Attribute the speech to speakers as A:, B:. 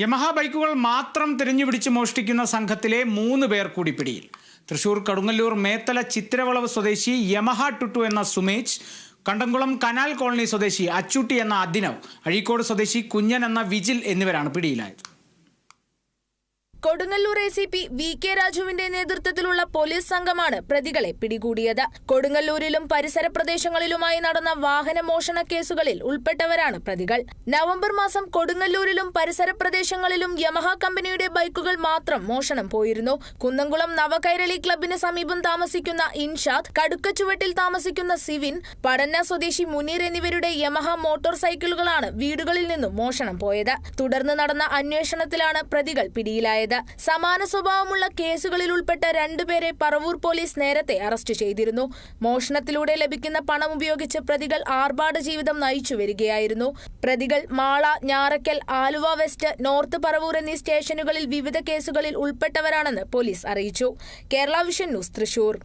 A: Yamaha ബൈക്കുകൾ മാത്രം തിരഞ്ഞുപിടിച്ച് മോഷ്ടിക്കുന്ന സംഘത്തിലെ 3 പേർ കൂടി പിടിയിൽ. തൃശൂർ കടുങ്ങല്ലൂർ മേത്തല ചിത്തിരവളവ് സ്വദേശി യമഹ ടുട്ടു എന്ന സുമേജ്, കണ്ടംകുളം കനാൽ കോളനി സ്വദേശി അച്ചൂട്ടി എന്ന അദിനവ്, അഴീക്കോട് സ്വദേശി കുഞ്ഞൻ എന്ന വിജിൽ എന്നിവരാണ് പിടിയിലായത്.
B: കൊടുങ്ങല്ലൂർ ACP VK രാജുവിന്റെ നേതൃത്വത്തിലുള്ള പോലീസ് സംഘമാണ് പ്രതികളെ പിടികൂടിയത്. കൊടുങ്ങല്ലൂരിലും പരിസര പ്രദേശങ്ങളിലുമായി നടന്ന വാഹന മോഷണ കേസുകളിൽ ഉൾപ്പെട്ടവരാണ് പ്രതികൾ. നവംബർ മാസം കൊടുങ്ങല്ലൂരിലും പരിസര പ്രദേശങ്ങളിലും യമഹ കമ്പനിയുടെ ബൈക്കുകൾ മാത്രം മോഷണം പോയിരുന്നു. കുന്നംകുളം നവകൈരളി ക്ലബിന് സമീപം താമസിക്കുന്ന ഇൻഷാദ്, കടുക്കച്ചുവട്ടിൽ താമസിക്കുന്ന സിവിൻ, പടന്ന സ്വദേശി മുനീർ എന്നിവരുടെ യമഹ മോട്ടോർ സൈക്കിളുകളാണ് വീടുകളിൽ നിന്നും മോഷണം പോയത്. തുടർന്ന് നടന്ന അന്വേഷണത്തിലാണ് പ്രതികൾ പിടിയിലായത്. സമാന സ്വഭാവമുള്ള കേസുകളിൽ ഉൾപ്പെട്ട 2 പേരെ പറവൂർ പോലീസ് നേരത്തെ അറസ്റ്റ് ചെയ്തിരുന്നു. മോഷണത്തിലൂടെ ലഭിക്കുന്ന പണം ഉപയോഗിച്ച് പ്രതികൾ ആർഭാട ജീവിതം നയിച്ചു വരികയായിരുന്നു. പ്രതികൾ മാള, ഞാറക്കൽ, ആലുവ വെസ്റ്റ്, നോർത്ത് പറവൂർ എന്നീ സ്റ്റേഷനുകളിൽ വിവിധ കേസുകളിൽ ഉൾപ്പെട്ടവരാണെന്ന് പോലീസ് അറിയിച്ചു. Kerala vision news, Thrissur.